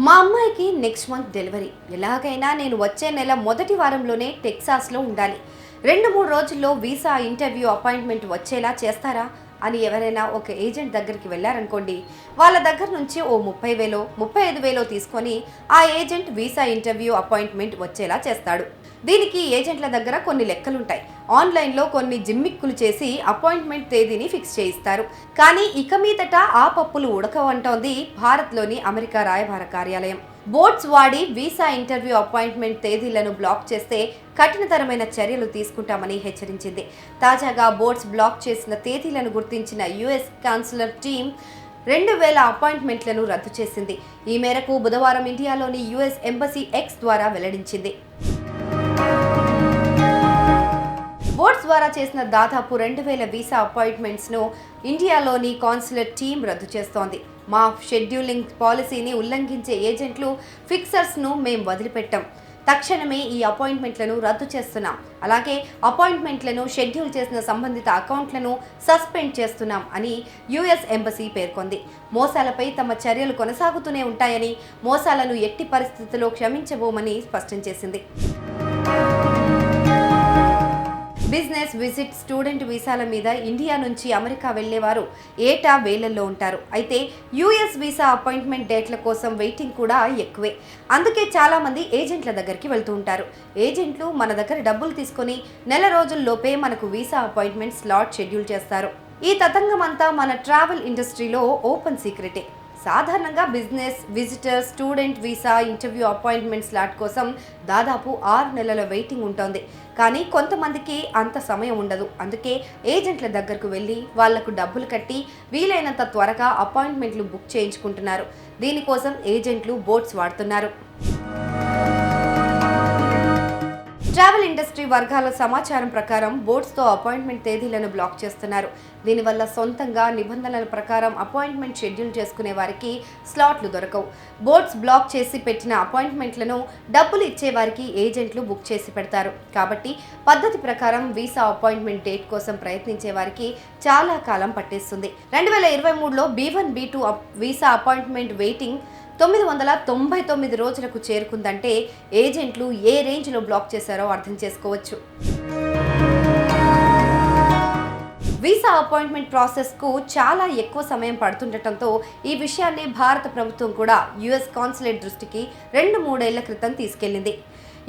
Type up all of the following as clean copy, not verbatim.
మా అమ్మాయికి next month delivery. ఎలాగైనా నేను వచ్చే నెల మొదటి వారంలోనే టెక్సాస్లో ఉండాలి. 2-3 రోజుల్లో వీసా ఇంటర్వ్యూ అపాయింట్మెంట్ వచ్చేలా చేస్తారా అని ఎవరైనా ఒక ఏజెంట్ దగ్గరికి వెళ్ళారనుకోండి, వాళ్ళ దగ్గర నుంచి ఓ 30,000 35,000 తీసుకొని ఆ ఏజెంట్ వీసా ఇంటర్వ్యూ అపాయింట్మెంట్ వచ్చేలా చేస్తాడు. దీనికి ఏజెంట్ల దగ్గర కొన్ని లెక్కలుంటాయి. ఆన్లైన్లో కొన్ని జిమ్మిక్కులు చేసి అపాయింట్మెంట్ తేదీని ఫిక్స్ చేయిస్తారు. కానీ ఇక మీదట ఆ పప్పులు ఉడకవంటోంది భారత్లోని అమెరికా రాయబార కార్యాలయం. బోట్స్ వాడి వీసా ఇంటర్వ్యూ అపాయింట్మెంట్ తేదీలను బ్లాక్ చేస్తే కఠినతరమైన చర్యలు తీసుకుంటామని హెచ్చరించింది. తాజాగా బోట్స్ బ్లాక్ చేసిన తేదీలను గుర్తించిన యుఎస్ కాన్సులర్ టీం 2,000 అపాయింట్మెంట్లను రద్దు చేసింది. ఈ మేరకు బుధవారం ఇండియాలోని యుఎస్ ఎంబసీ ఎక్స్ ద్వారా వెల్లడించింది. బోట్స్ ద్వారా చేసిన దాదాపు 2,000 వీసా అపాయింట్మెంట్స్ను ఇండియాలోని కాన్సులేట్ టీం రద్దు చేస్తోంది. మా షెడ్యూలింగ్ పాలసీని ఉల్లంఘించే ఏజెంట్లు, ఫిక్సర్స్ను మేం వదిలిపెట్టాం. తక్షణమే ఈ అపాయింట్మెంట్లను రద్దు చేస్తున్నాం. అలాగే అపాయింట్మెంట్లను షెడ్యూల్ చేసిన సంబంధిత అకౌంట్లను సస్పెండ్ చేస్తున్నాం అని యుఎస్ ఎంబసీ పేర్కొంది. మోసాలపై తమ చర్యలు కొనసాగుతూనే ఉంటాయని, మోసాలను ఎట్టి పరిస్థితుల్లో క్షమించబోమని స్పష్టం చేసింది. బిజినెస్, విజిట్, స్టూడెంట్ వీసాల మీద ఇండియా నుంచి అమెరికా వెళ్లేవారు ఏటా వేలల్లో ఉంటారు. అయితే యూఎస్ వీసా అపాయింట్మెంట్ డేట్ల కోసం వెయిటింగ్ కూడా ఎక్కువే. అందుకే చాలామంది ఏజెంట్ల దగ్గరికి వెళ్తూ ఉంటారు. ఏజెంట్లు మన దగ్గర డబ్బులు తీసుకొని నెల రోజుల్లోపే మనకు వీసా అపాయింట్మెంట్ స్లాట్ షెడ్యూల్ చేస్తారు. ఈ తతంగం అంతా మన ట్రావెల్ ఇండస్ట్రీలో ఓపెన్ సీక్రెటే. సాధారణంగా business, visitor, student visa interview appointment slot కోసం దాదాపు 6 నెలల వెయిటింగ్ ఉంటుంది. కానీ కొంతమందికి అంత సమయం ఉండదు. అందుకే ఏజెంట్ల దగ్గరకు వెళ్ళి వాళ్లకు డబ్బులు కట్టి వీలైనంత త్వరగా అపాయింట్మెంట్లు బుక్ చేయించుకుంటున్నారు. దీనికోసం ఏజెంట్లు బోట్స్ వాడుతున్నారు. ట్రావెల్ ఇండస్ట్రీ వర్గాల సమాచారం ప్రకారం బోట్స్తో అపాయింట్మెంట్ తేదీలను బ్లాక్ చేస్తున్నారు. దీనివల్ల సొంతంగా నిబంధనల ప్రకారం అపాయింట్మెంట్ షెడ్యూల్ చేసుకునే వారికి స్లాట్లు దొరకవు. బోట్స్ బ్లాక్ చేసి పెట్టిన అపాయింట్మెంట్లను డబ్బులు ఇచ్చే వారికి ఏజెంట్లు బుక్ చేసి పెడతారు. కాబట్టి పద్ధతి ప్రకారం వీసా అపాయింట్మెంట్ డేట్ కోసం ప్రయత్నించే వారికి చాలా కాలం పట్టేస్తుంది. 2023లో B1, B2 visa appointment waiting 999 రోజులకు చేరుకుందంటే ఏజెంట్లు ఏ రేంజ్లో బ్లాక్ చేశారో అర్థం చేసుకోవచ్చు. వీసా అపాయింట్మెంట్ ప్రాసెస్కు చాలా ఎక్కువ సమయం పడుతుండటంతో ఈ విషయాన్ని భారత ప్రభుత్వం కూడా యుఎస్ కాన్సులేట్ దృష్టికి 2-3 ఏళ్ల క్రితం తీసుకెళ్లింది.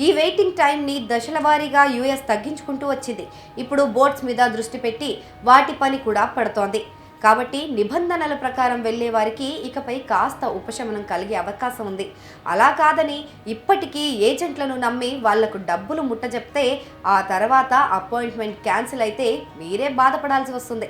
ఈ వెయిటింగ్ టైంని దశలవారీగా యుఎస్ తగ్గించుకుంటూ వచ్చింది. ఇప్పుడు బోట్స్ మీద దృష్టి పెట్టి వాటి పని కూడా పడుతోంది. కాబట్టి నిబంధనల ప్రకారం వెళ్లే వారికి ఇకపై కాస్త ఉపశమనం కలిగే అవకాశం ఉంది. అలా కాదని ఇప్పటికీ ఏజెంట్లను నమ్మి వాళ్లకు డబ్బులు ముట్టజెప్తే ఆ తర్వాత అపాయింట్మెంట్ క్యాన్సిల్ అయితే మీరే బాధపడాల్సి వస్తుంది.